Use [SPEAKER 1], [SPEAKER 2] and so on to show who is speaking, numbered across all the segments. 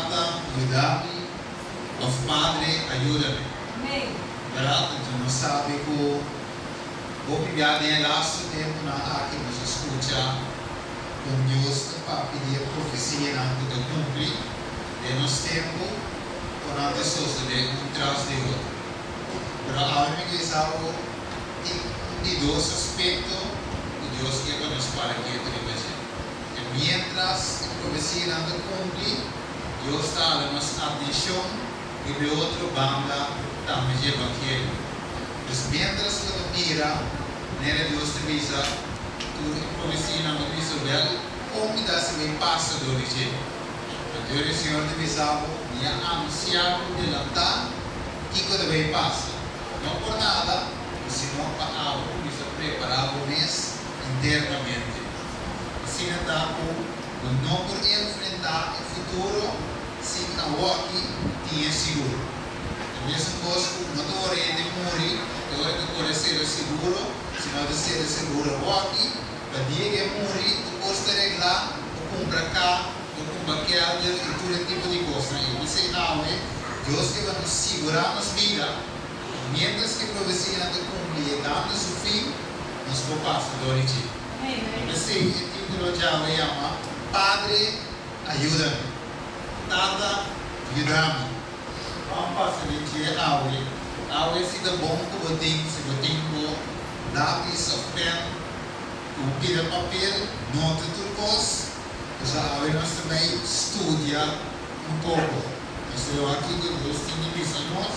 [SPEAKER 1] Tata, ayúdame. Of Padre, ayúdame.
[SPEAKER 2] Amém.
[SPEAKER 1] Verdade? Então, não sabe que obrigado em laço tempo na aqui nos escuta com Deus para pedir a profecia na que eu cumpri de nosso tempo com a pessoa de traz de outro. Mas a única coisa de dois aspectos que Deus quer para nós para que ele veja. E mientras a profecia não cumpre, Deus está dando atenção e de outra banda também de evangelho. Mas mientras que tu mira, nele Deus te visa, tu profecia não te visa bem, como dá se bem passa do origem. Então o Senhor te visava, e anunciava de lantar, e que também passa. Não por nada, senão para algo que se preparava o mês internamente. Assim não por enfrentar o futuro, se a walkie tinha seguro. A mesma coisa que não estou orando de morrer, eu estou ser seguro, se não de ser seguro a walkie, para dia que morrer, tu podes arreglar, ou comprar cá, ou comprar aquele, e todo tipo de coisa. E você não é, Deus que vai nos segurar nas vidas, mientras que a profecia não te cumprir, dando o fim, nós vamos passar do origem. Assim, o título já me chama Padre, ajuda-me. Tata, ajuda-me. Vamos passar de dia a aula se dá bom que eu tenho, se eu tenho lápis ou pen, o pira papel, nota tudo coisa, mas a aula nós também estudia pouco. Então, aqui que Deus tem visto a nós,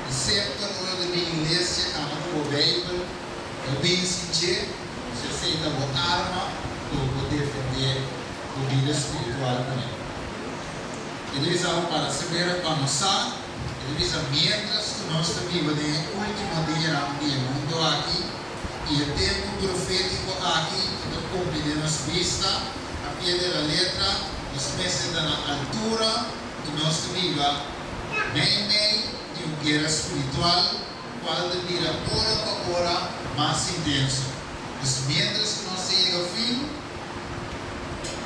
[SPEAKER 1] e sempre quando eu vou na igreja, eu vou Bíblia, eu venho sentir, você aceita uma arma para defender a vida espiritual com ele. Ele diz algo para saber, para mostrar, ele diz, mientras que nós estamos vivendo no último dia do mundo aqui, e o tempo profético aqui, que cumpre de nossa vista, a pia da letra, nos meses da altura, que nós vivemos bem de uma guerra espiritual, qual vira hora para hora mais intenso. Mas mientras que nós chegamos ao fim,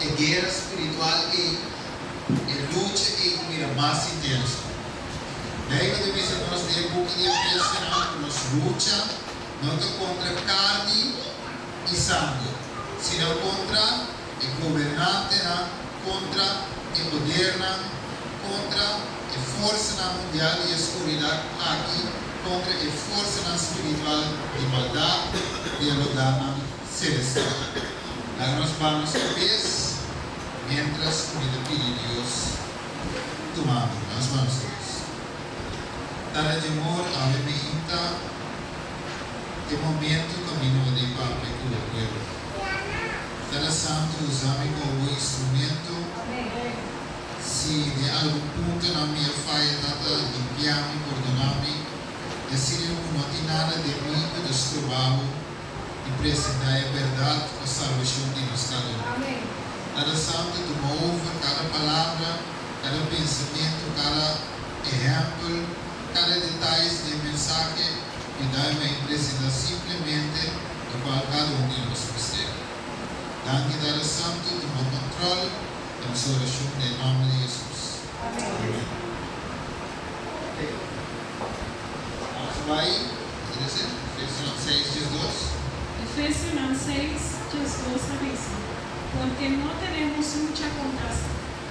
[SPEAKER 1] a guerra espiritual é luta e vira mais intensa. Daí quando nós temos um pouco de impressionante que nós luta não é contra carne e sangue, senão contra o governante, contra o poder, contra a força mundial e a escuridão aqui, contra a força espiritual de maldade e a lugar celestial. Agora nós vamos a vez, mientras que le pide Dios, tomamos las manos. Dale de amor a la medita, de momento camino de Padre con el pueblo. Dale Santo, usame como instrumento. Si de algún punto na minha falla, Tata, limpiame, perdoname, decide como a ti nada de mí, de su trabajo, y presentar a verdade a salvação de nós cada um. Cada santo, tu ouve cada palavra, cada pensamento, cada exemplo, cada detalhe de mensagem e dá-me a impressão simplesmente do qual cada um de nós precisa. Dá-me, Cada Santo, toma controle da nossa oração em nome de Jesus. Amém. Vamos lá, Efesios 6, 12.
[SPEAKER 2] Efesios 6, 12 dice: Porque no tenemos lucha contra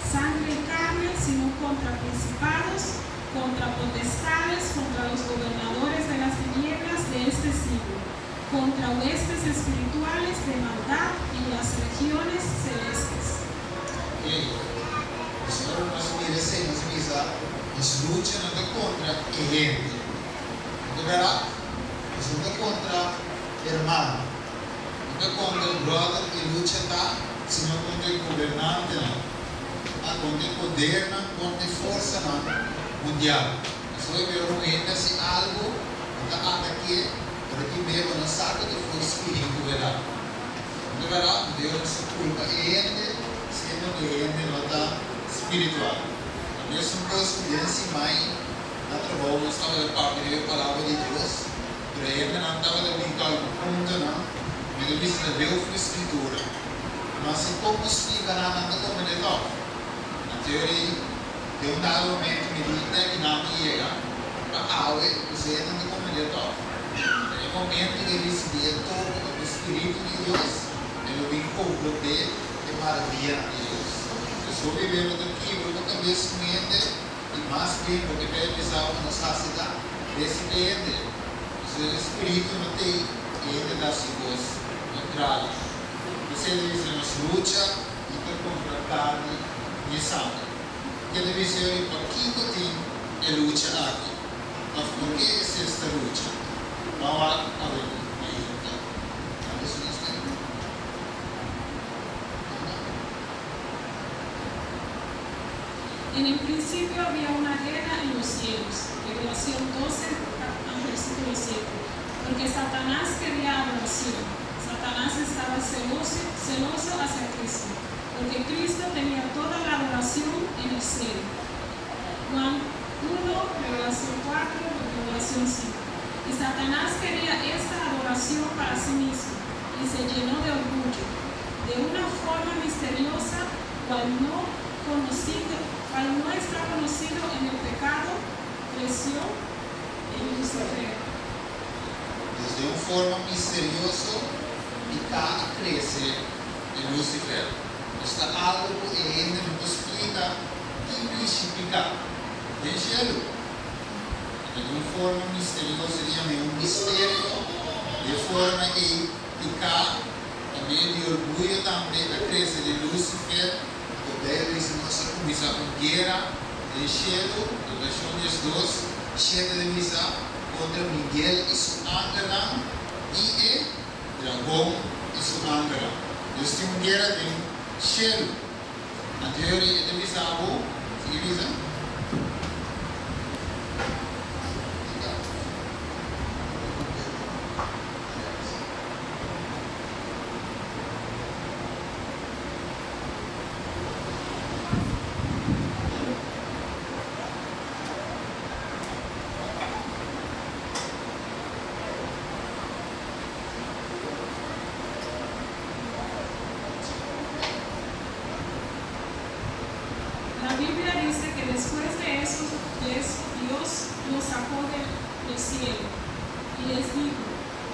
[SPEAKER 2] sangre y carne, sino contra principados, contra potestades, contra los gobernadores de las tinieblas de este siglo, contra huestes espirituales de maldad en las regiones celestes.
[SPEAKER 1] O Senhor nos merece, nos visa, nos luta não é contra a gente, não é verdade? Não é contra o irmão, não é contra o brother que luta, senão contra o governante, contra o poder, contra a força mundial. Isso é ver ainda se algo está aqui, por aqui mesmo, não sabe que foi espírito, verdade? Não é verdade? Deus não se culpa a gente, sendo que ele não está espiritual. A mesma coisa que disse mãe, na trabalho, estava de parte da palavra de Deus, para ele não estava de brincar com ponto, não, mas ele disse que Deus foi escritura. Mas se pouco explica nada como ele toca. Na teoria, de un dado momento medita que no me llega, para awe, você não me comendo todo. É o momento que ele se dê todo o Espírito de Deus, ele vem com o poder de maravilha de Deus. Eu sou vivendo daqui, eu vou também se mente, e mais bem, porque vai precisar uma saciedade desse dente. O Espírito não tem ainda das coisas contrárias. Você deve ser uma luta e contra a carne e sangue. Que deve ser para quem tem a luta aqui. Mas por que é esta luta? Não há a ver com a luta.
[SPEAKER 2] En el principio había una guerra en los cielos, Revelación 12, versículo 7, porque Satanás quería adoración. Satanás estaba celoso hacia Cristo, porque Cristo tenía toda la adoración en el cielo. Juan 1, Revelación 4, Revelación 5. Y Satanás quería esta adoración para sí mismo, y se llenó de orgullo, de una forma misteriosa, cual no está conocido en el pecado, creció en Lucifer.
[SPEAKER 1] Desde uma forma misteriosa, está a crescer em Lucifer. Está algo que ainda não explica o que significa de gelo. De uma forma misteriosa, é um mistério, de forma que está também de orgulho também a crescer de Lucifer. Deve ser nossa comissão com guerra de gelo, Revelações 2, cheia de misa contra Miguel e seu ángel e o dragão e seu ángel. Deus tem uma guerra de gelo. A teoria de misa, se misa?
[SPEAKER 2] La Biblia dice que después de eso Dios los sacó del cielo y les dijo: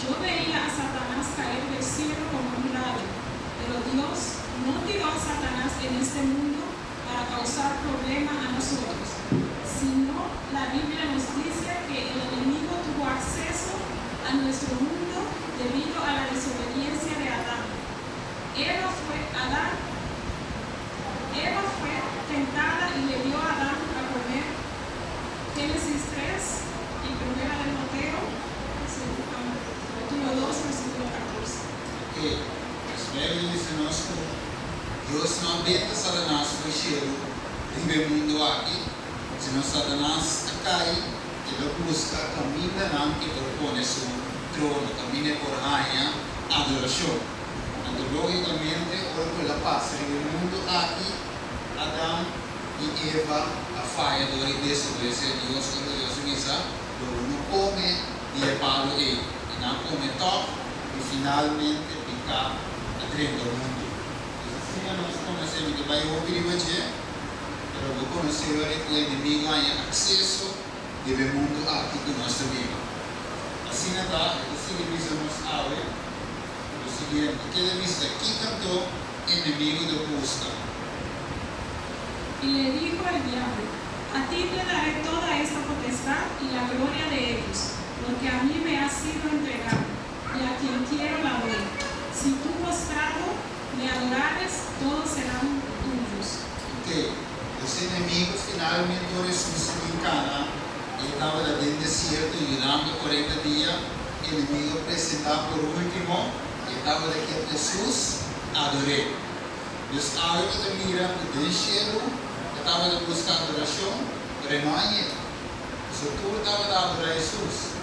[SPEAKER 2] yo veía a Satanás caer del cielo como un rayo, pero Dios no tiró a Satanás en este mundo para causar problemas a nosotros, sino la Biblia nos dice que el enemigo tuvo acceso a nuestro mundo debido a la desobediencia de Adán. Eva fue tentada y le dio a Adán a comer. Génesis 3 y primera de Mateo, capítulo 2, versículo 14.
[SPEAKER 1] As Bíblia diz conosco, Deus não abençoa Satanás com o cheiro do mundo aqui, senão Satanás cai, ele busca caminho não que propõe seu trono, caminho por rainha, adoração. Então, logicamente, ora pela paz no mundo aqui, Adão e Eva, a falha do desobedecer a Deus, quando Deus avisa, não come e é para ele, e não come top, e finalmente fica dentro do mundo. Assim, nós conhecemos que vai ouvir o dia, mas vou conhecer que o inimigo ganha acesso ao mundo aqui que nós vivemos. Assim, está, assim que precisamos saber, o seguinte, que ele diz aqui cantou, inimigo do busca.
[SPEAKER 2] Y le dijo el diablo: a ti te daré toda esta potestad y la gloria de ellos, porque a mí me ha sido entregado, y a quien quiero la doy. Si tú postrado me adorares, todos serán tuyos.
[SPEAKER 1] Ok, os inimigos finalmente ressuscitam em Cana, ele estava lá dentro do deserto, durante 40 dias, o inimigo apresentar por último, ele estava daqui a Jesus, adorei. Deus abre a mira, o cielo, estava buscando adoração, mas não é ele. Tudo estava a adorar Jesus.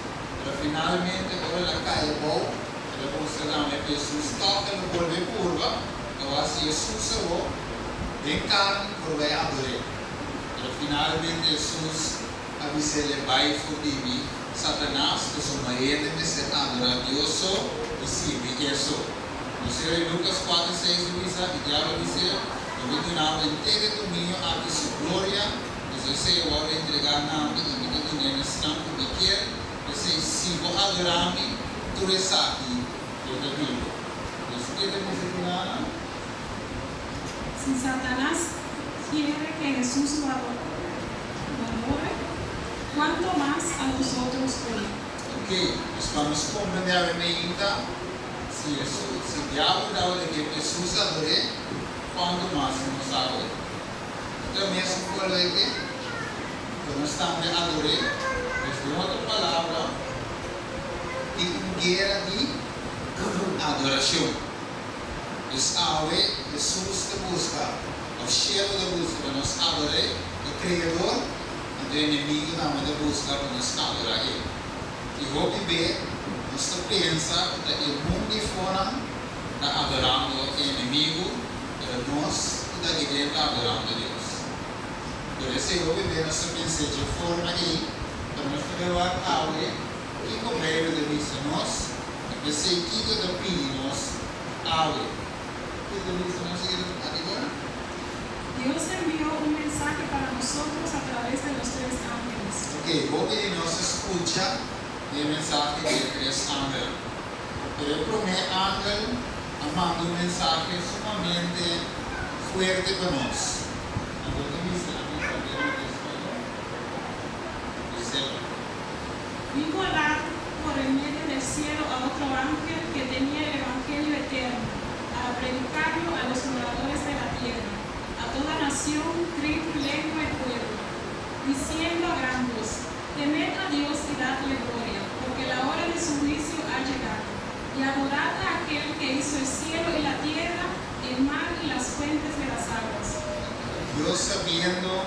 [SPEAKER 1] Mas finalmente, quando ela cai, ela considera que Jesus toca no corpo curva, então assim Jesus salvou, vem carne, por vai adorar. Mas finalmente, Jesus avisa ele, vai fugir, Satanás, que sou maioria de ser adorar Deus só, e sim, isso. Em Lucas 4, 6 diz, o diabo disse, eu vou dar inteiro domínio a sua glória e Você vai entregar na minha vida, no estampo que quer, você se vai adorar-me, tu está aqui, eu te digo. Você quer dizer nada?
[SPEAKER 2] Si Satanás quiere que Jesús lo adore, ¿cuánto más a nosotros hoy?
[SPEAKER 1] Ok, nós vamos compreender ainda se o diabo dá o que Jesus adore, quanto mais nós adoramos. Então, mesmo por aí, quando nós estamos a adorar, nós temos outra palavra que guerra de adoração. Jesus te busca, o cheiro da busca para nós adorar, o Criador, e o inimigo também te busca para nós adorar Ele. E vou viver, nós pensamos que o mundo de fora está adorando o inimigo, mas nós está dentro adorando Deus. Por isso eu vou viver, nós pensamos de forma aí, para nós levar a cabo, e com meio de isso nós, eu sei que eu estou pedindo nós,
[SPEAKER 2] Dios envió un mensaje para nosotros a través de los 3 ángeles.
[SPEAKER 1] Ok, vou pedir nossa escuta e mensagem de 3 ángeles. Pero o primeiro ángel manda um mensagem sumamente fuerte para nós.
[SPEAKER 2] Vi volar por el medio del cielo a otro ángel que tenía el evangelio eterno, para predicarlo a los moradores de la tierra, a toda nación, tribu, lengua y pueblo, diciendo a gran voz: temed a Dios y dadle gloria, porque la hora de su juicio ha llegado, y adorad a aquel que hizo el cielo y la tierra, el mar y las fuentes de las aguas.
[SPEAKER 1] Deus sabendo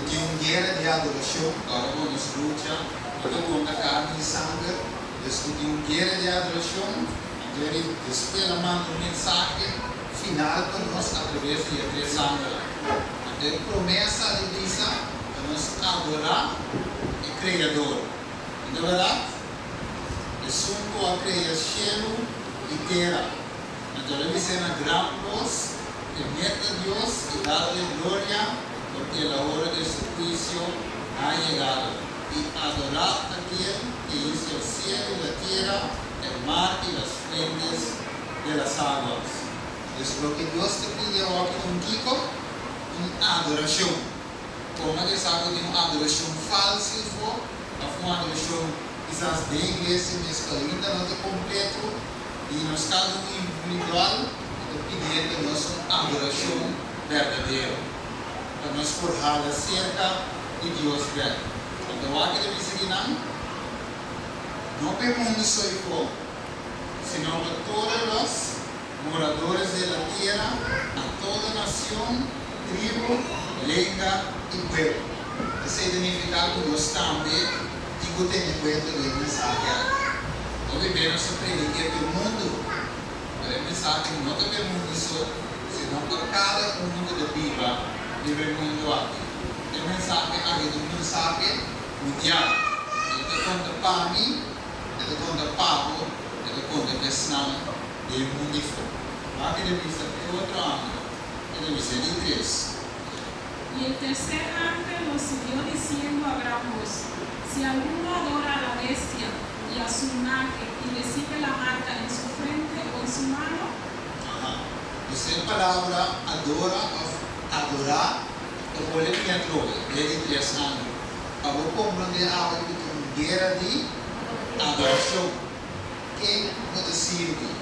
[SPEAKER 1] que guerra de adoração, agora vamos lutar, contra carne e sangue, discutir guerra de adoração, então ele espera manda mensagem final para nós através de 3 ángeles. Então promessa de Deus para nós adorar o Criador. Não é verdade? Jesus a criar céu e terra. Então ele diz na grande voz, temer a Deus e dar-lhe glória, porque a hora de su juicio ha llegado. Y adorar a aquel que hizo el cielo y la tierra, el mar y las fuentes de las aguas. Es lo que Dios te pide aquí contigo, una adoración. Como que sabe de una adoración falsa, una adoración quizás de iglesia, mas que ainda não está completo, e nos cada individual, está pedindo uma adoração verdadeira, para nos forjar cerca de Deus verdadeiro. Então, aqui deve seguir não para o mundo só igual, senão para todos os moradores da terra, a toda nação, tribo, língua e povo. Esse significa que nós também temos que ter cuenta da mensagem. Nós vivemos sobre o mundo, mas a mensagem não é para o mundo só, senão para cada mundo da Bíblia, vive o mundo aqui. A mensagem aqui é uma mensagem mundial. Ele conta para mim, ele conta para Pablo, ele conta para Vietnã, do mundo fora. Aqui deve ser outro ângulo, ele deve ser de 3.
[SPEAKER 2] Y el tercer ángel lo siguió diciendo a gran voz: si alguno adora a la bestia y a su imagen y recibe la marca en su frente o en su mano.
[SPEAKER 1] Essa palavra adorar, eu vou ler minha troca, desde 3 anos. Eu vou compreender algo que é uma guerra de adoração. Quem vai servir?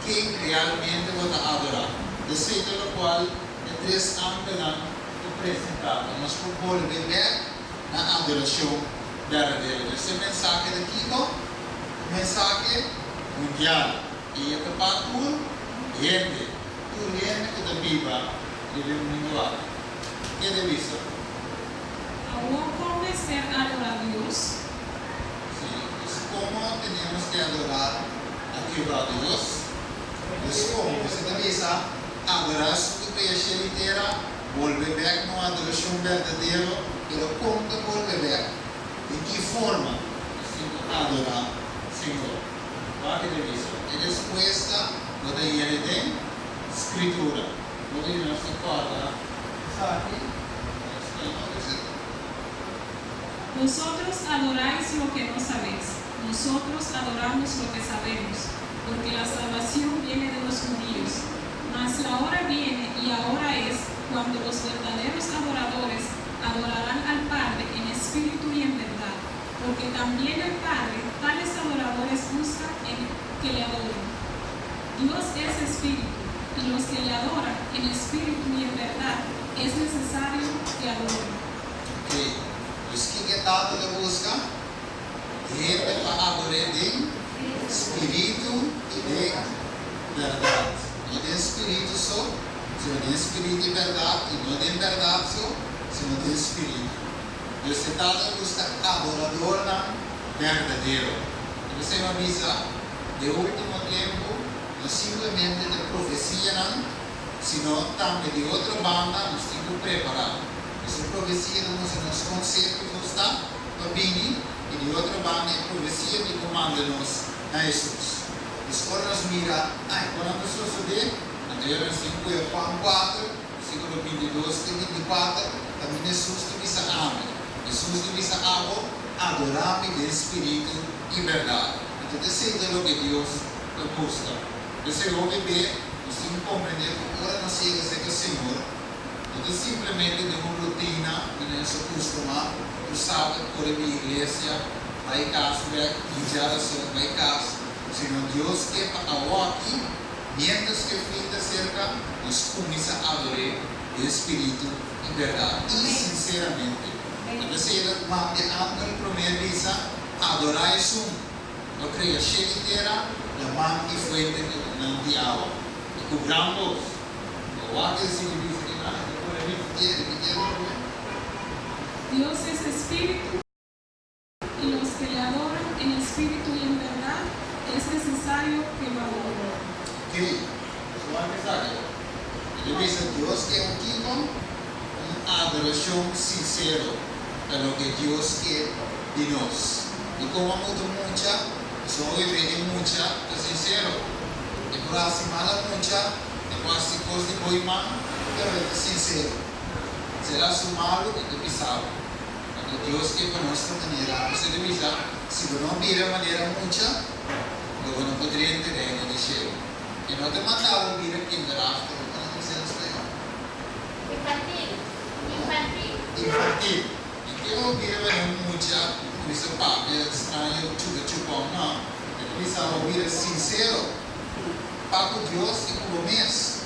[SPEAKER 1] Quem realmente vai adorar? Desse pelo qual é 3 anos apresentado. Nós vamos viver na adoração verdadeira. Essa mensagem daqui, mensagem mundial. E é para tudo, gente que da Bíblia vive no mundo lá. O que deve ser?
[SPEAKER 2] ¿Cómo convencer a adorar a Dios?
[SPEAKER 1] Sim, como temos que adorar a Deus? Como você deve adorar a sua criação inteira, volver back numa adoração verdadeira, mas como volver? De que forma? Adorar Senhor. Qual que deve ser? E resposta, não tem escritura. Não tem nossa palavra. Sabe?
[SPEAKER 2] Vosotros adoráis lo que no sabéis, nosotros adoramos lo que sabemos, porque la salvación viene de los judíos. Mas la hora viene y ahora es cuando los verdaderos adoradores adorarán al Padre en espíritu y en verdad, porque también el Padre tales adoradores busca que le adoren. Dios es espíritu, y los que le adoran en espíritu y en verdad es necesario que adoren.
[SPEAKER 1] Okay. Os que tanto le busca, gente para adorar de espírito e de verdade. Não de espírito só, sino de espírito e verdade, e não de verdade só, sino de espírito. Deus tanto busca adorador verdadeiro. E você me avisa, de último tempo, não simplesmente de profecia, sino também de outra banda, nós temos que preparar. Essa profecia não é nos conceitos que está para vir, e de outra banda é profecia que comanda-nos a Jesus. Agora nós mira, quando a pessoa subir, anterior 5 e Juan 4, versículo 22 e 24, também Jesus diz amém. Jesus diz adorar-me de espírito e verdade. Então, esse é o que Deus busca. Esse é o bebê, nós temos que compreender que agora nós chegamos a Senhor. Não é simplesmente de uma rotina que nós acostumamos, tu sabe, por a igreja, vai casa, vai casa, sino Deus quer para aqui, mientras que fica cerca, nós começamos a adorar o Espírito em verdade e sinceramente. Então, se ele manda a promessa, adorar isso, a criação inteira, a mão e fuente de água, e cobramos, o água se
[SPEAKER 2] Dios es espíritu y los que le adoran en espíritu y en verdad es necesario que lo adoren.
[SPEAKER 1] Okay, so what is that? Ele diz a Deus que é uma adoração sincera para o que Deus quer de nós. E como muita, só vive muita, é sincero. E por acima da muita, é quase coisa de boima, é sincero. Será sumado e pisado. Quando Deus quer para nós maneira, você deve dizer, se não vira maneira muita, eu não poderia entender no céu. E não te mandava vir aqui em Draft, não dizer espanhol. Infantil. E que eu vira maneira muita, por isso papo é estranho, chupa, não. Ele precisava ouvir sincero. Papo Deus e como mês.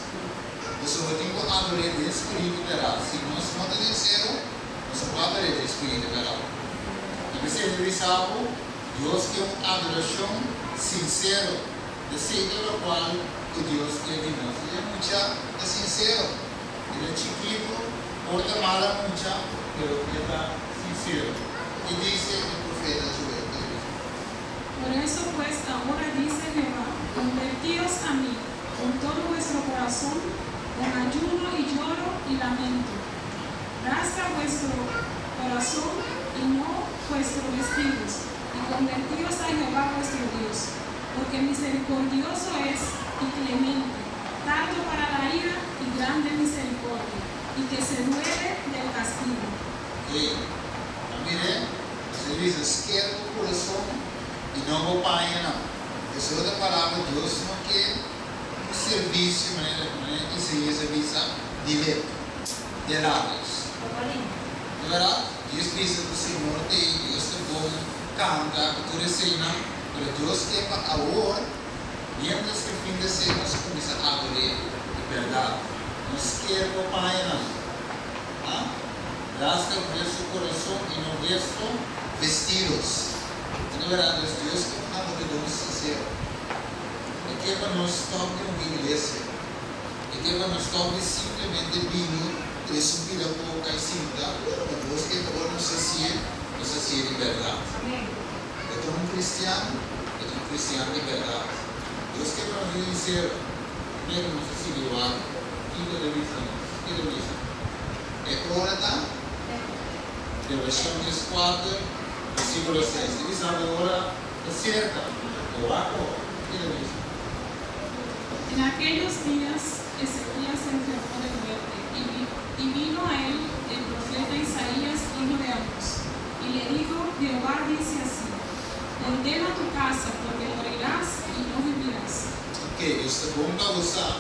[SPEAKER 1] Você vai ter que adorar o Espírito Verá. Se nós não somos sinceros, nós vamos adorar o Espírito Verá. E você deve saber, Deus quer uma adoração sincera, de ser pelo qual o Deus quer de nós. Ele é muito sincero. Ele é chiquito, porta mala muito, mas ele está sincero. E diz o profeta Joel.
[SPEAKER 2] Por eso pues ahora dice Jehová, convertíos a mí con todo vuestro corazón, con ayuno y lloro y lamento. Rasga vuestro corazón y no vuestros vestidos, y convertíos a Jehová vuestro Dios, porque misericordioso es y clemente, tardo para la ira y grande misericordia, y que se duele del castigo.
[SPEAKER 1] Mire, se dice, esquerdo o coração e não o pai, não. Essa outra palavra, Deus não quer um serviço, que seja serviço de lábios. É verdade? Deus diz que o Senhor tem, Deus é bom, canta, cultura cena, mas Deus quer para agora, mientras que o fim de semana nós começamos a adorar de verdade. Nós queremos o pai, não. Rasga vuestro corazón y no vuestros vestidos. Na verdade, Deus que é um adorador sincero. E que não stop uma igreja. E que não stop simplesmente vindo, de subir a boca e cinta. E Deus que agora nos sacia de verdade. Eu sou um cristiano de verdade. Deus que não é sincero. Primeiro nos sacia de verdade. Que televisão. É hora de Efesios 4, versículo 6. Dice ahora es cierta, o bajo, ¿qué le dice?
[SPEAKER 2] En aquellos días Ezequías se enfermó de muerte y vino a él el profeta Isaías
[SPEAKER 1] vamos a usar.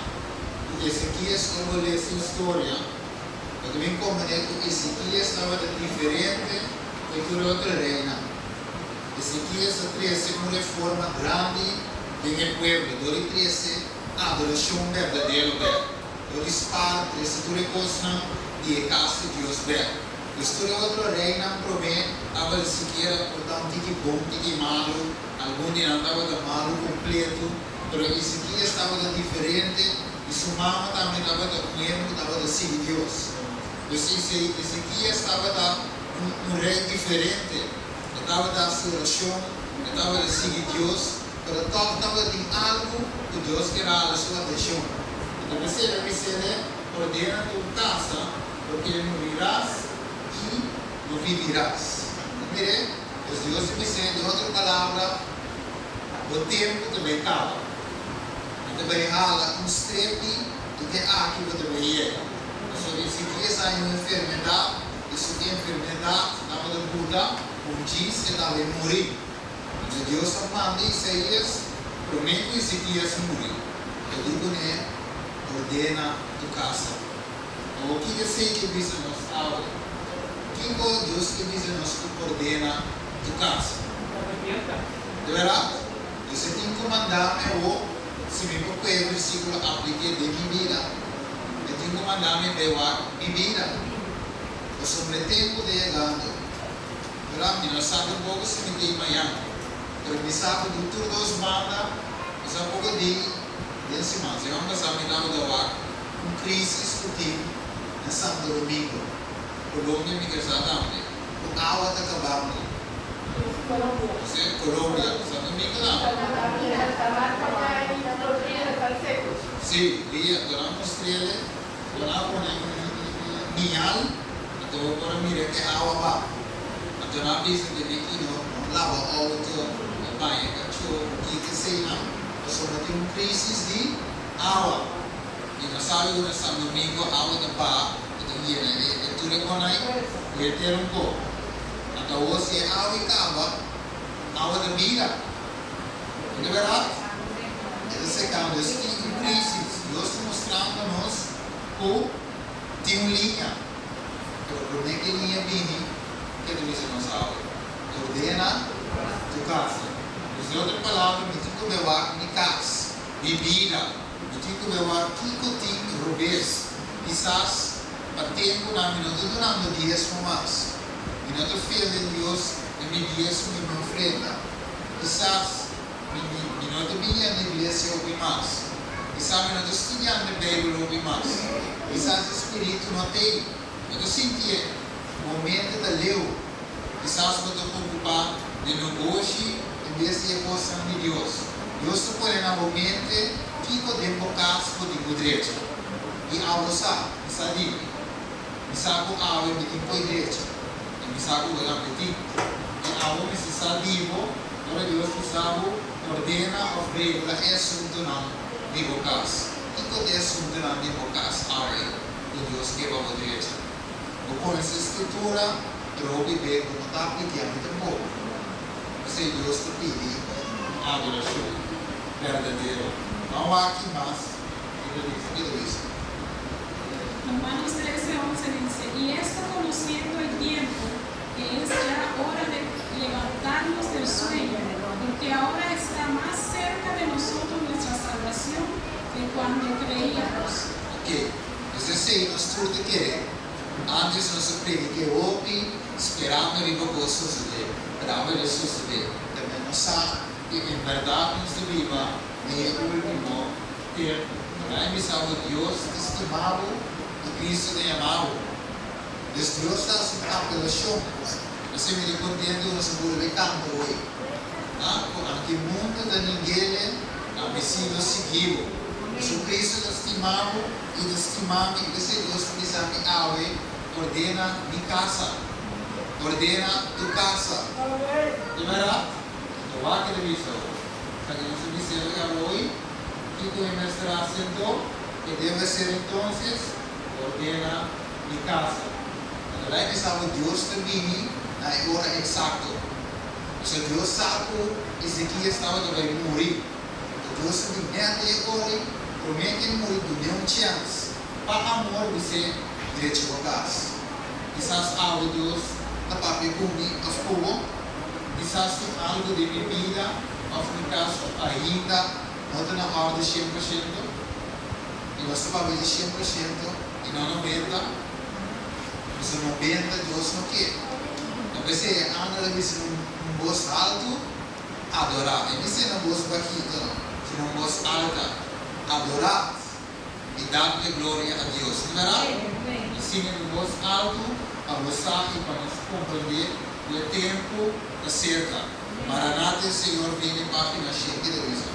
[SPEAKER 1] Ezequias, como lê essa história, eu também compreendo que Ezequias estava diferente de toda outra reina. Ezequias trouxe uma reforma grande no povo, ele trouxe a adoração verdadeira. Ele dispara, trouxe toda coisa e a casa de Deus. Toda outra reina promete, estava Ezequias, portanto, que bom, que malo, algum dia não estava de malo completo, mas Ezequias estava diferente. E sua mama também estava comendo, estava de seguir Deus. Ezequias estava um rei diferente, estava da sua oração, estava de seguir Deus, mas estava de algo que Deus queria a sua atenção. Então você ordena tua casa, porque morirás e não viverás. Entendeu? Deus me disse, de outra palavra, o tempo também acaba. Também hala strepi que aqui você vai ir. Então, se quiser sair uma enfermidade, isso é enfermidade, estava de Buda, como diz que estava a morrer. Então, Deus manda Isaías, promete que Ezequias morrer. Eu digo, né, ordena tua casa. O que eu sei que diz a nossa aula? O que Deus que diz a nossa ordena tua casa? De verdade? Você tem que comandar meu se me propõe o versículo aplique de minha vida. Eu tenho que mandar-me levar minha vida. O sobretempo de chegando. Verdade? Nós sabemos um pouco se me tem amanhã. Pero me sabe do tudo dos manda, mas um pouco de semana. Eu vamos passar me dar uma crise que tem em Santo Domingo. Colômbia me quer também. O água está acabando. Colômbia, Santo Domingo não. Sim, durante os trilhos, durante minhal, então agora mira que a água vai. Então na vez que não lava a auto, banho, cachorro, que sei não, só tem uma crise de água. E nós sabemos que no Santo Domingo a água não vai, então é tudo com aí, vai ter um pouco. Então hoje a água acaba, a água da vida, não é verdade? Esse caso, esse tipo de crise, Deus está mostrando a nós que tem uma linha. Por que linha vem? Que tu diz a nossa aula? Ordena tua casa. Em outra palavra, me tem que levar minha casa, minha vida. Me tem que levar tudo que tem robês. Quizás, para tempo, na minuto, durante dias com mais. Minuto fiel de Deus, e me dias com minha ofrenda. Quizás, minuto vinha na igreja ouvi mais. Quizás minuto estudando a Bíblia ouvi mais. Quizás o Espírito não tem. Eu senti o momento da leu. Quizás eu estou preocupado de não hoje, em vez de a coisa de Deus. Deus está põe no momento que podemos casa podemos direito. E algo sabe, sabe? E sabe o algo que tem para direito. E sabe o que tem. E algo que se sabe vivo, agora Deus sabe ordena of regula é assunto não de vocas. E quando é assunto não de vocas, aí o Deus que vai o direito. Com essa escritura, troque bem como está aplicando também. Você Deus te pede adoração verdadeira. Não há aqui mais.
[SPEAKER 2] Romanos 13:11 dice, y esto conociendo el tiempo, que es ya hora de levantarnos del sueño, porque ahora está más cerca de nosotros nuestra salvación que cuando creíamos.
[SPEAKER 1] Ok, você sei, nós tudo querer. Antes nós prediquei hoje, esperando que algo suceder, para ver suceder. Também nós sabemos que em verdade nós vivemos no último tempo. Aí me salva Deus, estimado, e Cristo tem amado. Deus está sobre a apelação. Você me deu contento, nós vamos ver canto hoje. Porque o mundo da ninguém é sido seguido. Jesus Cristo estimado e estimado, e você Deus precisa me ave, ordena minha casa. Ordena tua casa. De verdade? Então, vai que ele disse, para que nós dissemos que hoje, que tu me estará sendo, que deve ser então, ordena minha casa. Então, aí que sabe, Deus também, na hora exata. Se Deus sabe, Ezequias estava para morrer. Deus também, até agora, promete muito de um chance para amor você direito a casa. Quizás algo Deus na papai comigo a fogo, quizás algo de bebida, a no caso ainda não está na hora de 100%, e você vai ver de 100% e não 90%, você 90% Deus não quer. Então você anda num voz alto, adorar, e você não voz baixita, se não voz alta, adorar e dar glória a Deus, não é verdade? E sim, em voz alto, a gostar e para nos compreender o tempo da cerca. Maranata, Senhor, vem de página cheia de visão.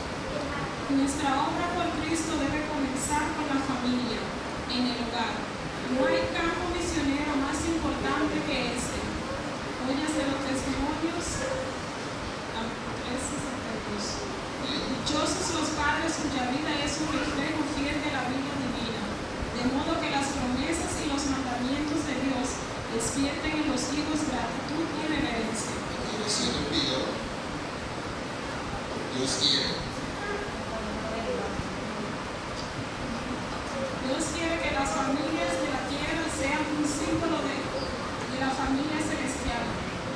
[SPEAKER 2] Nuestra obra por Cristo debe comenzar con la familia, en el hogar. No hay campo misionero más importante que este. Óyase los testimonios a 3:62. Dichosos los padres cuya vida es un reflejo fiel de la Biblia divina, de modo que las promesas y los mandamientos de Dios despierten en los hijos gratitud y reverencia.
[SPEAKER 1] Dios quiere.
[SPEAKER 2] Dios quiere que las familias de la tierra sean un símbolo de la familia celestial.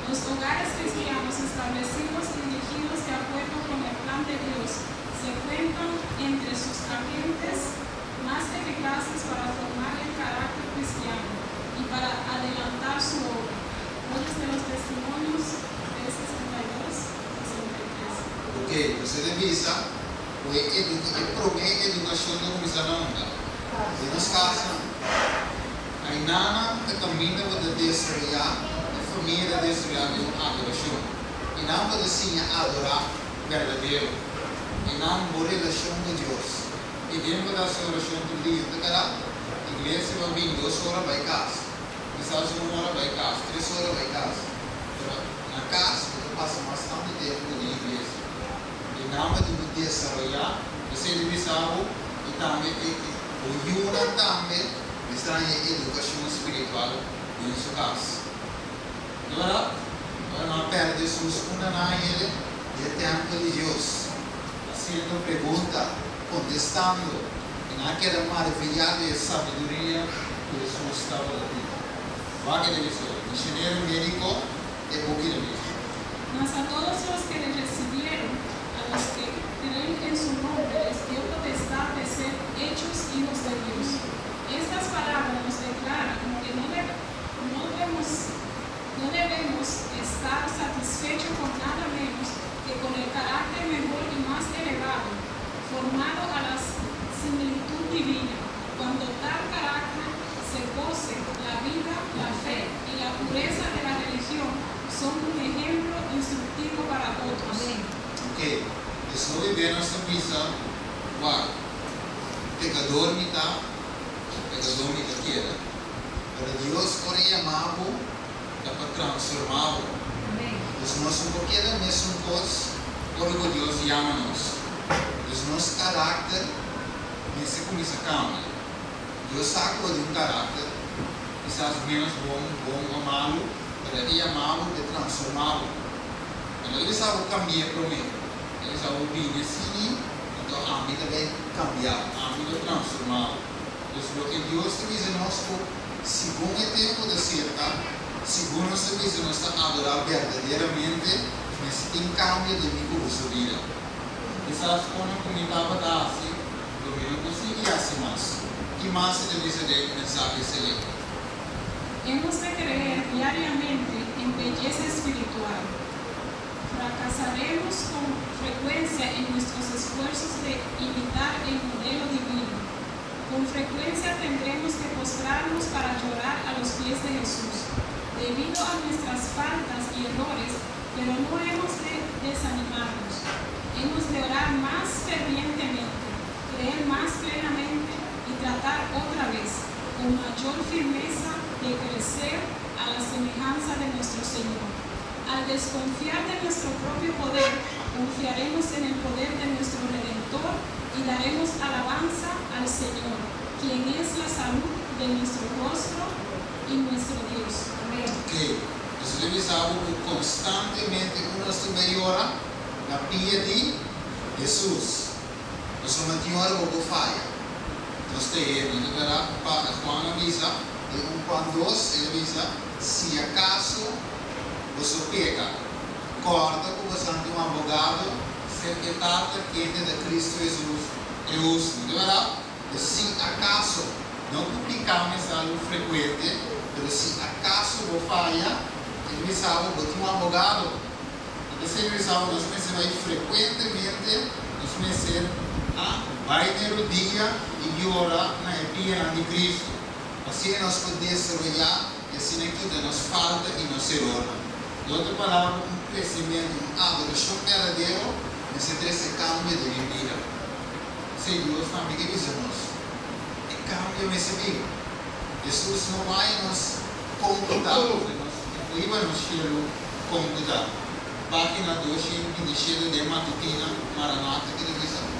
[SPEAKER 2] Los hogares cristianos establecidos y dirigidos de acuerdo con el plan de Dios se cuentan entre sus agentes más eficaces para formar el carácter cristiano y para adelantar su obra. Muchos de los testimonios de 62-63.
[SPEAKER 1] Ok, você devisa, promete educação da comissão na onda. E nos casos, a nana que caminha para desarrollar, a família desarrollar uma adoração. E não pode sim adorar verdadeiro. E não uma relação com Deus. E dentro da sua oração do dia, a igreja vai vir 2 horas vai casa. Quizás 1 hora vai casa, 3 horas vai casa. Na casa, você passa bastante tempo com a igreja. E não pode desarrollar, você deve saber, e também, o Yuna também, está em educação espiritual em sua casa. Agora, não perde Jesus, uma na ele, e é tempo de Deus. Fazendo pergunta, contestando, e naquela maravilha de sabedoria que Jesus estava ali. Vai que deve ser, engenheiro médico, é pouquinho mesmo.
[SPEAKER 2] Mas a todos los que le recibieron, a los que creen en su nombre, les dio potestad de ser hechos hijos de Dios. Estas palabras nos declaran que no debemos estar satisfechos con nada menos que con el carácter mejor y más elevado, formado a la similitud divina. Cuando tal carácter se goce, la vida, la fe y la pureza de la religión son un ejemplo instructivo para otros.
[SPEAKER 1] Ok, estou vivendo essa missão, uau, pecador me queda. Para Deus, por chamá-lo, dá para transformá-lo. Os nossos pequenos mesmo coisas, por que Deus chama-nos. Os nossos caráter, nesse começa a cambia. Deus sacou de caráter, quizás menos bom ou malo, para ele chamá-lo de transformá-lo. Então ele sabe cambiar para mim. Ele sabe vir assim, então a vida vai cambiar, a vida transformá-lo. Então, o que Deus te diz conosco, segundo o tempo da cerca, segundo nós devemos adorar verdadeiramente, mas tem cambio de nossa vida. Quizás quando comentava da assim, eu não conseguia assim mais. Que mais se deve ser mensagem excelente?
[SPEAKER 2] Hemos de creer diariamente en belleza espiritual. Fracasaremos con frecuencia en nuestros esfuerzos de imitar el modelo divino. Con frecuencia tendremos que postrarnos para llorar a los pies de Jesús, debido a nuestras faltas y errores, pero no hemos de desanimarnos. Hemos de orar más fervientemente, creer más plenamente y tratar otra vez, con mayor firmeza, de crecer a la semejanza de nuestro Señor. Al desconfiar de nuestro propio poder, confiaremos en el poder de nuestro Redentor y daremos alabanza al Señor, quien es la salud de nuestro rostro y nuestro Dios. Amén.
[SPEAKER 1] Ok, você deve saber que constantemente nós melhora na pia de Jesus. Nós mantiamo poco falha. Nós temos, não verá, Juan avisa, Juan 2, ele avisa, se acaso você peca, corta com você ante um advogado, secretário quente de Cristo Jesus, é justo, não verá? Se acaso, não publicamos algo frequente, mas se acaso você falha, ele me sabe, você tem um advogado, então se ele me sabe, nós precisamos frequentemente, nós precisamos vai ter o dia e orar na dia de Cristo. Assim nós podemos olhar e assim aqui nos falta e nos erra. De outra palavra, um crescimento, uma adoração verdadeira, esse cambio de vida. Se Deus também que diz a nós, e cambio esse vida. Jesus não vai nos computar, nós iba nos cheiro computar. Página 2, de cheiro de matutina, Maranata, que ele diz a nós.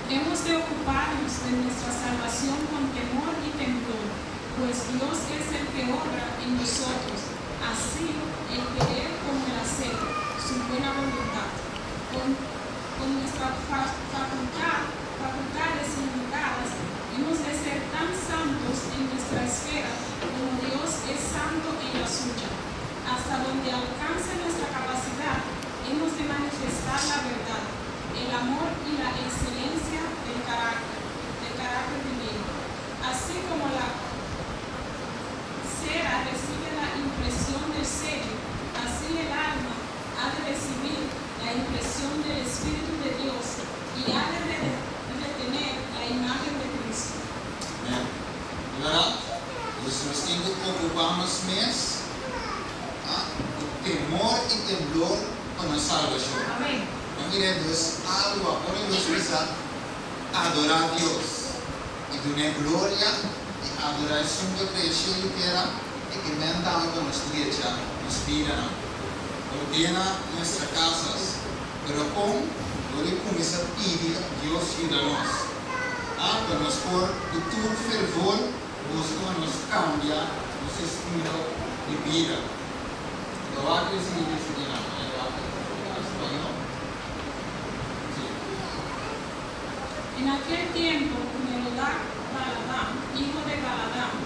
[SPEAKER 2] Hemos de ocuparnos de nuestra salvación con temor y temblor, pues Dios es el que obra en nosotros, así el querer como el hacer, su buena voluntad. Con nuestras facultades limitadas, hemos de ser tan santos en nuestra esfera como Dios es santo en la suya. Hasta donde alcance nuestra capacidad, hemos de manifestar la verdad, el amor y la excelencia del carácter divino. Así como la cera recibe la impresión del sello, así el alma ha de recibir la impresión del Espíritu de Dios y ha de retener la imagen de Cristo.
[SPEAKER 1] Amén. ¿Verdad? Pues nos tenemos que ocuparnos más temor y temblor con la salvación.
[SPEAKER 2] Amén.
[SPEAKER 1] Mire, Deus, algo agora nós precisamos adorar a Deus e dar glória e adoração que cresceu e que era e que mentava com nossa igreja, nos vida, ordena nossas casas, mas como ele começa a pedir Deus ajuda nós, para nós pôr o todo fervor, busca nos cambiar nosso estilo de vida. Então, há que se dizer,
[SPEAKER 2] En aquel tiempo, Merodach-Baladán, hijo de Baladán,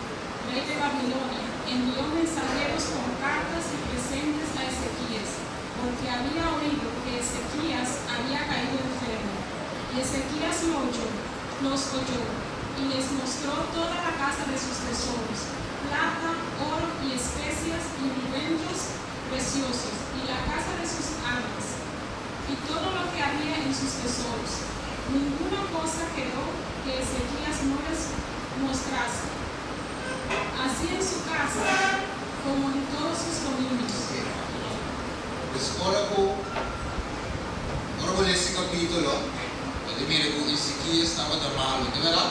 [SPEAKER 2] rey de Babilonia, envió mensajeros con cartas y presentes a Ezequías, porque había oído que Ezequías había caído enfermo. Y Ezequías los oyó, y les mostró toda la casa de sus tesoros, plata, oro y especias y ungüentos preciosos, y la casa de sus armas, y todo lo que había en sus tesoros. Ninguna cosa quedó que Ezequías no les mostrase, así en su casa como en todos sus dominios.
[SPEAKER 1] Pues ahora con este capítulo, mire que Ezequías estaba de malo, ¿de verdad?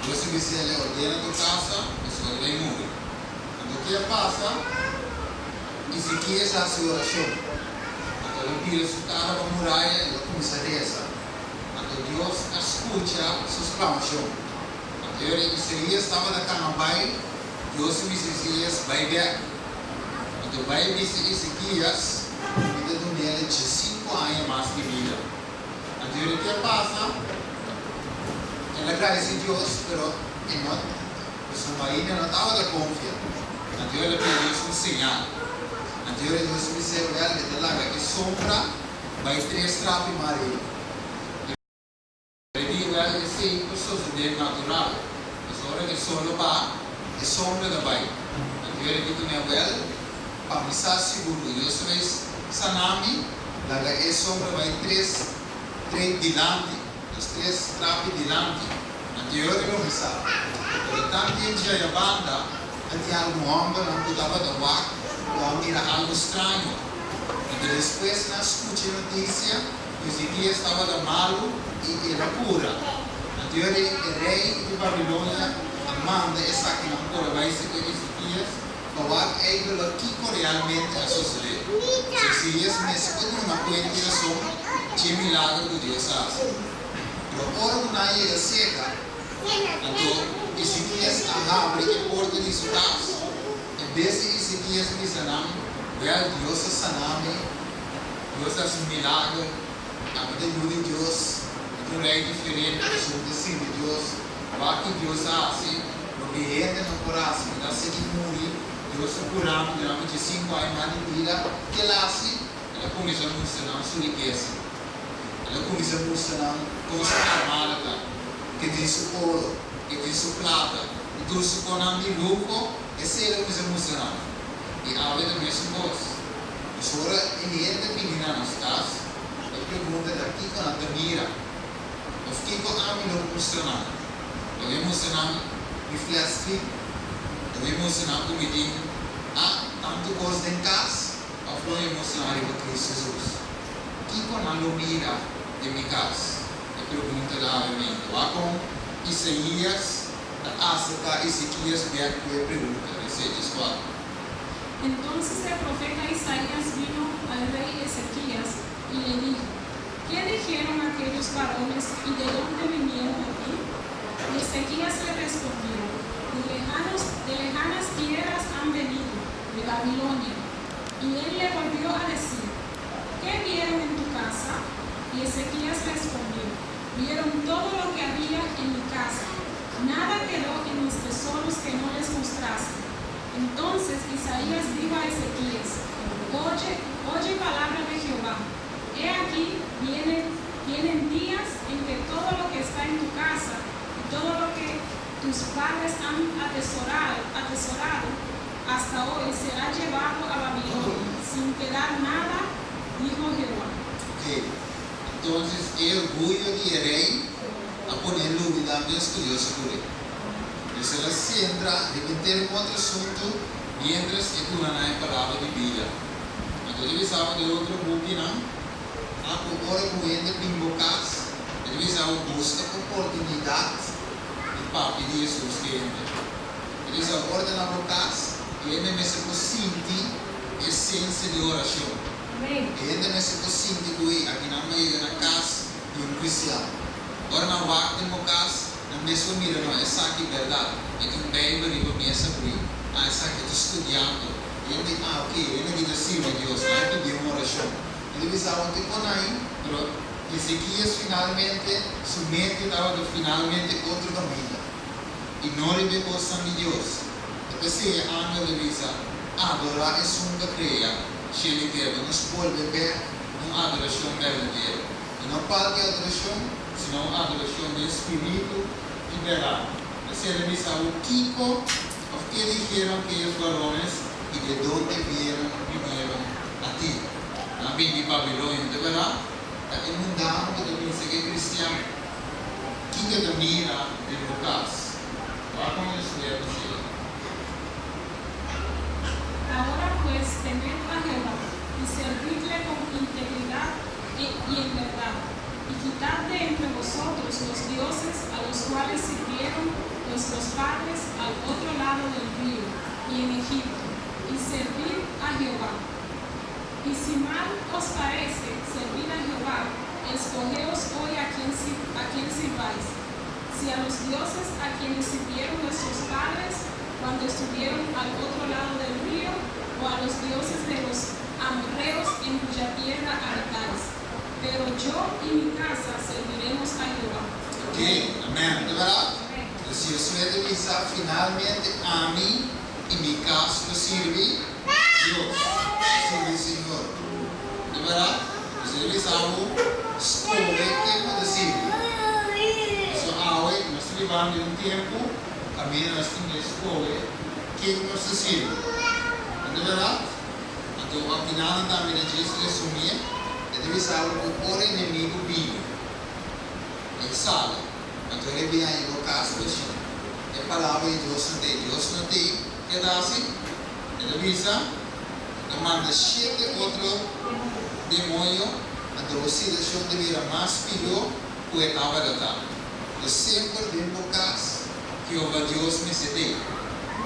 [SPEAKER 1] Dios me dice, le ordena tu casa, eso le muere. Cuando ¿qué pasa? Ezequías hace oración. Cuando le pide su cara a la muralla, él comienza a rezar. Dios escucha sus clamaciones. Cuando Isaías estaba de Canambay, Dios me dice, Isaías, vai ver. Cuando vai ver Ezequías, vida de mulher de 5 anos mais de vida. Então, o que passa? Ela agradece a Deus, mas sua marido não estava de confiança. Então, ela pediu um sinal. Então, Deus me disse, olha, que lá que sombra vai 3 trapos e marido. Esse processo de natural, a hora que solo va, é sombra da bai. Então, ele diz que well, para me estar seguro, eu sou sanami, lá que sombra vai 3 dilante, os 3 trapos dilante. Então, ele não sabe. Portanto, ele já banda, tinha algum homem, não cuidava da vaca, o homem era algo estranho. Então, depois, na escuta notícia, Ezequias estava de malo e era pura. Então, o rei de Babilônia manda essa aqui na cura, vai ser que Ezequias, para ver o que realmente a suceder. Ezequias mesmo pode uma comunicação de milagre que Deus faz. Mas ora uma ilha seca, então Ezequias abre a porta de sua casa. Em vez de Ezequias me sanar, Deus a sanar-me, Deus faz um milagre, a vida de Deus. un rey diferente, es un decir de Dios, va que Dios hace, lo que gente no puede hacer, da se que morir, Dios se curando durante 5 años de vida, que él hace, ela começa a mostrar sua riqueza, ela começa a mostrar como se armada, que tem seu ouro, que tem sua prata, e tudo isso com nome de lupo, esse ela começa a mostrar, e a vida mesmo gosta. Agora, ele entra menina nas casas, e pergunta daqui com a mira, eu fiquei com a minha mostrar, eu ia mostrar me flasque, eu ia mostrar como digo, tanto gosto em casa, eu vou mostrar para Cristo Jesus. Que com a mira de minha casa, eu pergunta da minha, lá com Isaías, da África, Ezequias, que é pergunta, esse é
[SPEAKER 2] Entonces el profeta Isaías vino al rey Ezequías y le dijo: ¿Qué dijeron aquellos varones y de dónde vinieron aquí? Y Ezequías le respondió: de lejanas tierras han venido, de Babilonia. Y él le volvió a decir: ¿Qué vieron en tu casa? Y Ezequías respondió: vieron todo lo que había en mi casa. Nada quedó en mis tesoros que no les mostrase. Entonces Isaías dijo a Ezequías: oye palabra de Jehová. He aquí, vienen días en que todo lo que está en tu casa y todo lo que tus padres han atesorado hasta hoy será llevado a Babilonia, sin quedar nada, dijo Jehová.
[SPEAKER 1] Ok, entonces el orgullo de rey a poner dúvida en Dios que Dios ocurre. Se ela se entra, deve ter outro assunto, mientras que tu não é palavra de vida. Mas eu deve saber de outro grupo, não? Agora, com ele, bimbocas, ele deve saber busca oportunidade de papi de Jesus que entra. Ele deve saber ordenar bocas, e ele mesmo sentir a essência de oração. Ele mesmo sentir que aqui na meia na casa de cristiano. Agora, na vaca de bocas, mesmo mira, não, essa aqui é verdade, é que um bem verível começa a abrir, essa aqui estou estudando, e ele diz, ok, ele diz assim, meu Deus, vai pedir uma oração. Ele diz, ontem com aí, mas Ezequias finalmente, sua mente estava finalmente outro caminho, e não lhe gostam de Deus. Depois se a ángel lhe diz, adorar é uma creia, se ele quer, nos pode ver uma adoração verdadeira, e não qualquer adoração, senão a adoração do Espírito liberado. Se ele diz o Kiko, o que dijeron aquellos varones y de dónde vinieron a ti. También de Babilonia, de verdad, el mundano que piensa que es cristiano, quita la mira de Lucas. Va con el estudiante.
[SPEAKER 2] Ahora pues, temed a Jehová y servidle con integridad y en verdad. Y quitad de entre vosotros los dioses a los cuales sirvieron nuestros padres al otro lado del río y en Egipto, y servid a Jehová. Y si mal os parece servir a Jehová, escogeos hoy a quien sirváis, si a los dioses a quienes sirvieron nuestros padres cuando estuvieron al otro lado del río, o a los dioses de los amorreos en cuya tierra habitáis. Pero yo y mi casa serviremos a Jehová.
[SPEAKER 1] Ok, amén, de verdad. Si yo soy de visa, finalmente a mí y mi casa lo sirve Dios, sirve el Señor. De verdad, si yo les hago, escoge que puede servir. Eso ahora nos llevamos de un tiempo, también nos tiene que escoger que nos sirve. De verdad, entonces al final también Jesus resumir. Deve saber que o inimigo vive. Ele sabe. Então ele vem aí no caso do Senhor. É palavra de Deus não tem. Deus não tem. Que dá assim? Ele avisa. Ele manda 7 outros demônios. Então a situação deveria mais pior que estava da tarde. Eu sempre devo caso que o Deus me cede.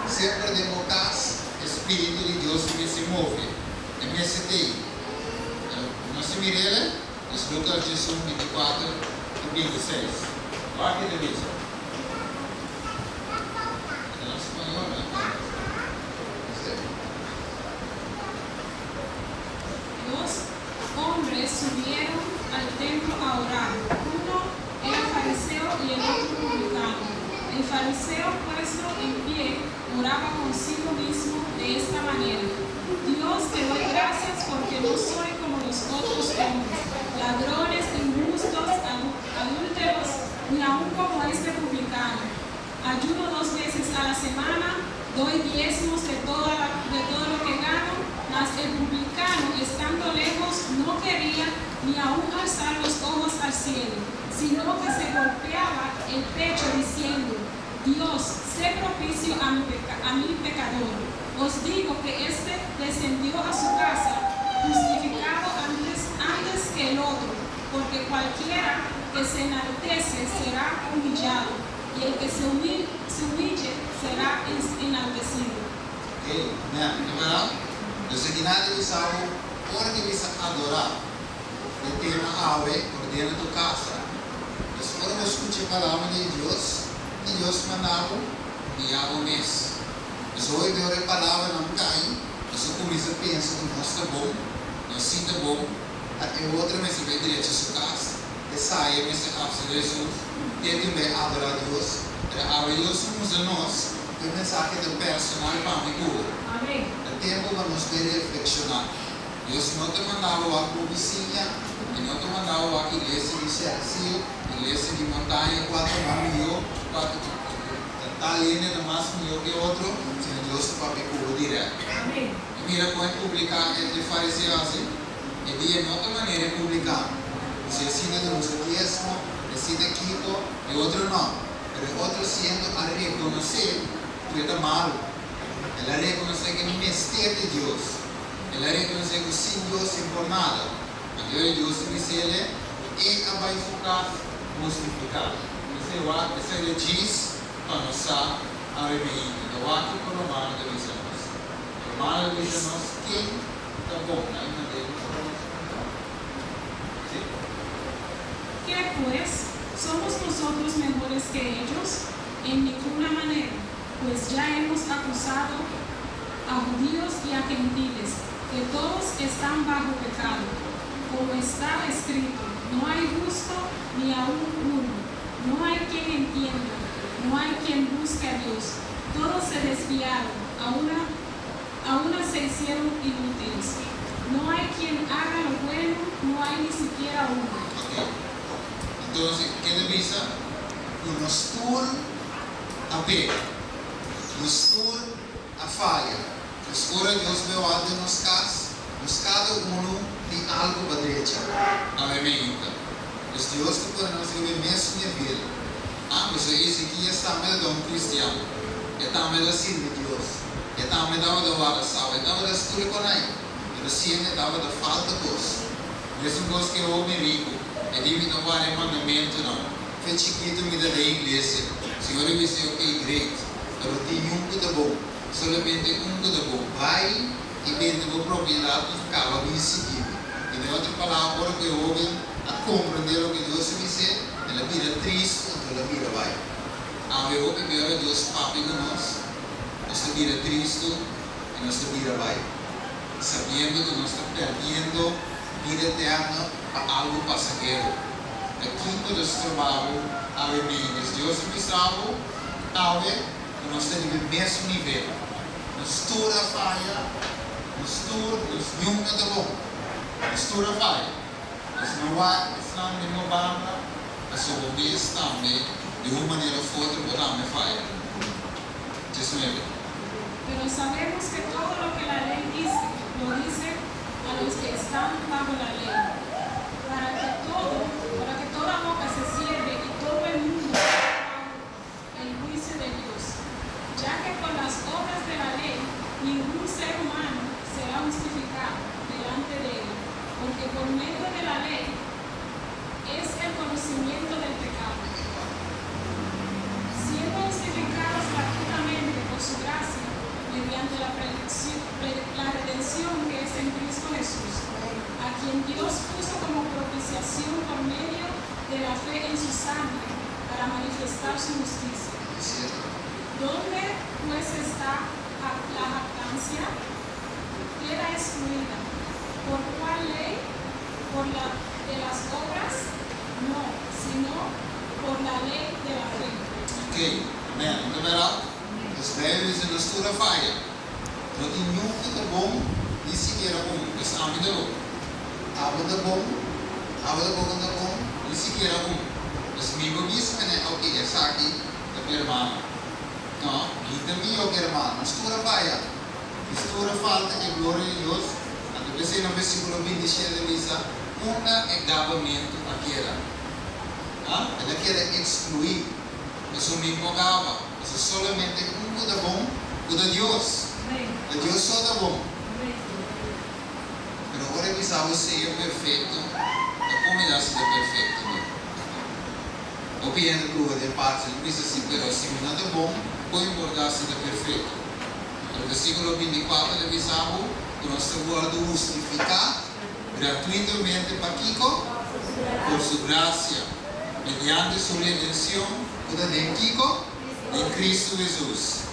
[SPEAKER 1] Sempre devo caso o Espírito de Deus me se move. E me cede. Nós miremos, es Lucas 24, 26. Olha que delícia. En español,
[SPEAKER 2] Dos hombres subieron al templo a orar, uno este publicano. Ayuno 2 veces a la semana, doy diezmos de todo lo que gano, mas el publicano, estando lejos, no quería ni aún alzar los ojos al cielo, sino que se golpeaba el pecho diciendo: Dios, sé propicio a mi pecador. Os digo que este descendió a su casa justificado antes que el otro, porque cualquiera que se enaltece será humillado, y el que se humille será enaltecido.
[SPEAKER 1] Okay, now, los seguidores de Saúl, ahora que vas a adorar, el tema ave, ordena tu casa. Entonces, ahora escucha la palabra de Dios, y Dios mandaba enviar un mes. Entonces, hoy veo la palabra no cae, entonces comienza a pensar que no está bom, no siente bom, y outra vez se ve direito a sua casa, e sai, e se hace de Jesus, tenta também adorar a Deus, a Deus somos a nós, e o mensagem do personal para mim,
[SPEAKER 2] Amém.
[SPEAKER 1] o tempo para nos reflexionar. Deus não te mandava a vizinha, e não te mandava a igreja de Cercio, igreja de montanha, 4 mil, 4 está linda, no mais melhor que outro, senão Deus te papi cubo direto.
[SPEAKER 2] Amém.
[SPEAKER 1] E mira, pode publicar entre fariseus, e de outra maneira publicar. Se decide de uso diezmo, decide quito, e outro não. Mas o outro siendo a reconhecer que está malo. Ela reconhecer que não é mistério de Deus. Ela reconhecer que sem Deus não por nada. A Deus diz ele, e a vai focar justificar. Esse ele diz para nós a remeio. O ato por Romano de Visanos. Romano de Visanos, quem está bom, né?
[SPEAKER 2] ¿Qué pues? ¿Somos nosotros mejores que ellos? En ninguna manera, pues ya hemos acusado a judíos y a gentiles, que todos están bajo pecado. Como está escrito, no hay justo ni aun uno, no hay quien entienda, no hay quien busque a Dios. Todos se desviaron, a una se hicieron inútiles. No hay quien haga lo bueno, no hay ni siquiera uno.
[SPEAKER 1] Entonces, ¿qué devisa? Nos tur a pega, nos tur a falha. Nos ora Deus meu alto nos cas, nos cada uno tem algo para derecha. Amém. Mas Deus que para nós viver mesmo minha vida. Mas esse aqui está me dando cristiano, está me dando sim de Deus, está me dando da hora salva, está me dando tudo com aí. Mas sim me dava da falta coisa. Mesmo coisa que eu me rico. E dimmi non fare mandamento no. Fai chiquito mi da iglesia. Signore mi dice ok, great. Però ti nunca da bom. Solamente un da bom. Vai e vende a propriedade do carro a seguir. E in altre parole, che ouve a compreendere o che Dio si dice, nella vita triste o nella vita vai. Avevo che vivere Dio papi con noi. Nostra vita triste e nostra vita vai. Sabiendo que nos está perdiendo vida eterna para algo passageiro. Aqui que nós trabalhamos, amigos, Deus me salvo, talvez nós temos o mesmo nível. Nós toda falha, nós nunca está bom. Nós toda falha. Nós não estamos em uma banda, mas o obediência também, de uma maneira ou outra, podemos falhar.
[SPEAKER 2] Pero sabemos que todo lo que la ley dice, lo dice a los que están bajo la ley. Para que toda boca se cierre y todo el mundo bajo el juicio de Dios, ya que por las obras de la ley ningún ser humano será justificado delante de él, porque por medio de la ley es el conocimiento del pecado. Siendo justificados gratuitamente por su gracia, mediante la redención que es en Cristo Jesús, a quien Dios puso como propiciación por medio de la fe en su sangre para manifestar su justicia. ¿Dónde pues está la jactancia? Queda excluida. ¿Por cuál ley? ¿Por la de las obras? No, sino por la ley de la fe.
[SPEAKER 1] Ok, amém. Não verá? Os velhos e nos toda falha. Não tem nenhum que é bom, nem sequer é bom. Mas a vida é bom. A vida é bom, nem sequer é bom. Mas amigo diz, ok, essa aqui é minha irmã. Não, quinta minha ou irmã. Mistura baia. Mistura falta de glória de Deus. Até pensei no versículo 27 diz, uma é gabamento aquela. Ela quer excluir. Mas o mesmo gaba. Mas solamente cuida bom, cuida Deus. Deus só dá bom. Pero agora precisava ser perfeito. Como dá ser perfeito? O pieno glória de parte de Cristo, sim, pero se não é bom, pode importar ser perfeito. No versículo 24 ele avisava que nós estamos justificar gratuitamente para Kiko por sua graça, mediante sua redenção, de Kiko em Cristo Jesus.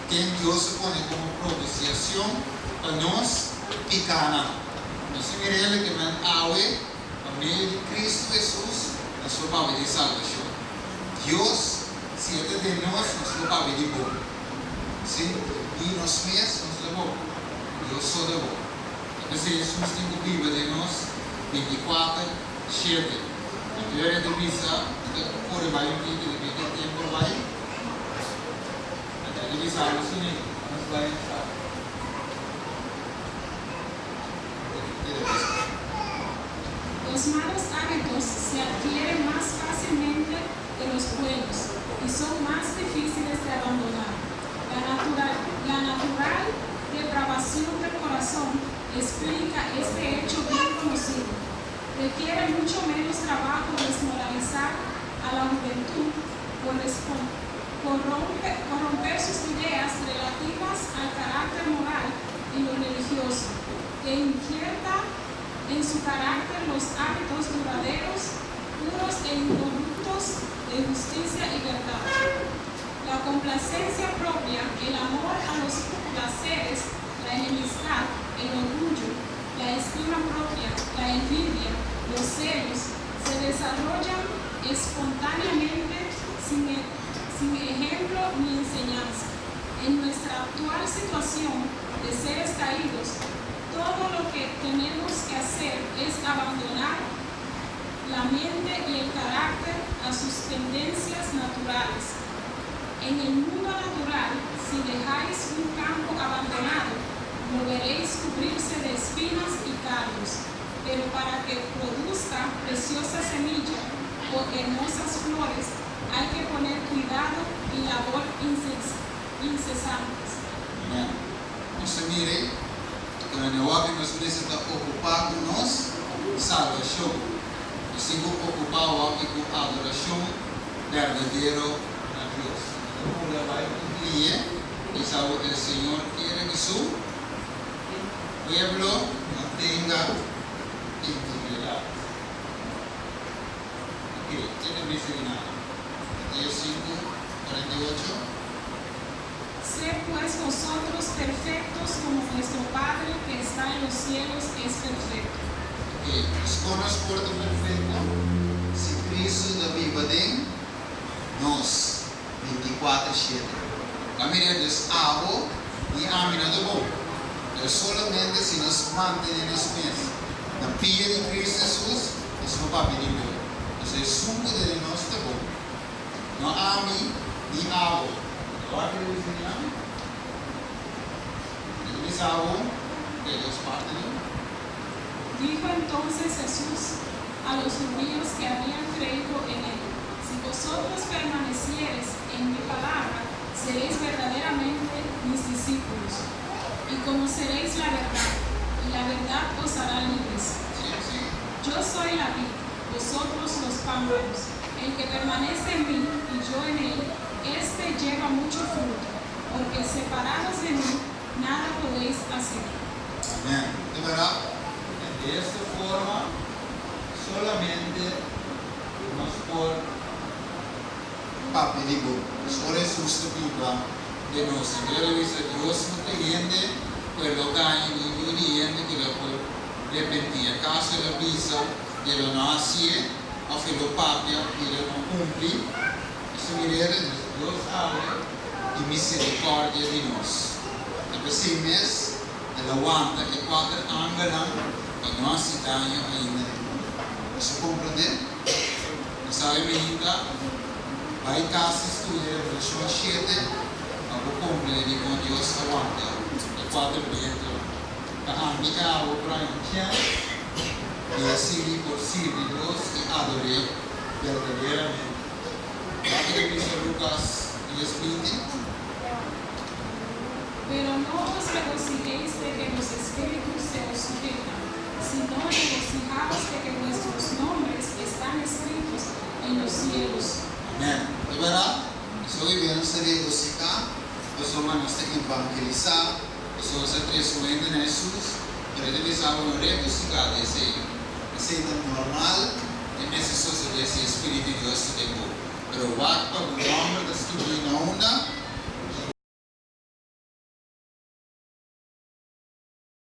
[SPEAKER 1] Quem Deus se põe como propiciação para nós pecar. Nós se miremos que man awe a meio de Cristo Jesus na sua palavra de salvação. Deus se é de nós na sua palavra de bom. Sim? E nós mesmos é bom. Deus só é bom. Então, se Jesus tem a Bíblia de nós, 24, 7. A primeira divisa, por vai um vídeo de tempo vai. A divisa é assim, nós vai entrar.
[SPEAKER 2] Los malos hábitos se adquieren más fácilmente que los buenos y son más difíciles de abandonar. La natural depravación del corazón explica este hecho bien conocido. Requiere mucho menos trabajo desmoralizar a la juventud por romper sus ideas relativas al carácter moral y lo religioso, que inquieta en su carácter los hábitos duraderos, puros e incorruptos de justicia y verdad. La complacencia propia, el amor a los placeres, la enemistad, el orgullo, la estima propia, la envidia, los celos, se desarrollan espontáneamente sin ejemplo ni enseñanza. En nuestra actual situación de seres caídos, todo lo que tenemos que hacer es abandonar la mente y el carácter a sus tendencias naturales. En el mundo natural, si dejáis un campo abandonado, lo veréis cubrirse de espinas y cardos, pero para que produzca preciosa semilla o hermosas flores, hay que poner cuidado y labor incesantes.
[SPEAKER 1] No se mire. Quando nós precisamos ocupar com nós salvação, nós temos que ocupar com a adoração verdadeira a Deus. Então, vai cumprir e sabe que o Senhor quer que seu pueblo tenha integridade. Ok, tiene que ser nada. Mateus 5, 48.
[SPEAKER 2] Sed pues vosotros perfectos como vuestro Padre que está en los cielos es perfecto.
[SPEAKER 1] Escolas porta perfeito. Se Cristo da Bíblia tem nós 24/7. A maioria dos avo e a mina do bom. É solamente se nós mantemos mesmo na pia de Cristo Jesus, nós não vamos pedir bom. Nós é suco de nós tá bom. Não há mi e avo.
[SPEAKER 2] Dijo entonces Jesús a los judíos que habían creído en él: si vosotros permaneciereis en mi palabra, seréis verdaderamente mis discípulos, y conoceréis la verdad, y la verdad os hará libres. Yo soy la vid, vosotros los pámpanos. El que permanece en mí y yo en él, este lleva mucho fruto, porque separados de mí, nada podéis hacer.
[SPEAKER 1] Amén. De verdad, de esta forma, solamente nos por papi digo, sobre su Biblia de nos interesa Dios no te entiende, pues lo cae ni yo entiende que lo puede repetir. Acaso la visa de lo nacie, a filo papia, que lo no cumple, eso mirere Deus abre e misericórdia de nós. Assim mesmo, ela aguenta que 4 anos para nós se danham ainda. Você compreende? sabe minta, vai casa estudia a versão 7, a vou cumprir de com Deus aguanta, e 4 Pedro, a amiga a vou para e assim por siglos e adorei verdadeiramente. Aqui dice Lucas 10:20.
[SPEAKER 2] Pero no os regocijéis de que los espíritus se os sujetan, sino regocijaos de que vuestros nombres están escritos en los cielos.
[SPEAKER 1] Amém. Então, verá, estou vivendo se regocijar, pessoas manos têm que evangelizar, pessoas se transformando em Jesus, para eles sabem regocijar desse normal, e necessário desse Espírito de Deus que tem. Pero o acto do nome da estudo na onda,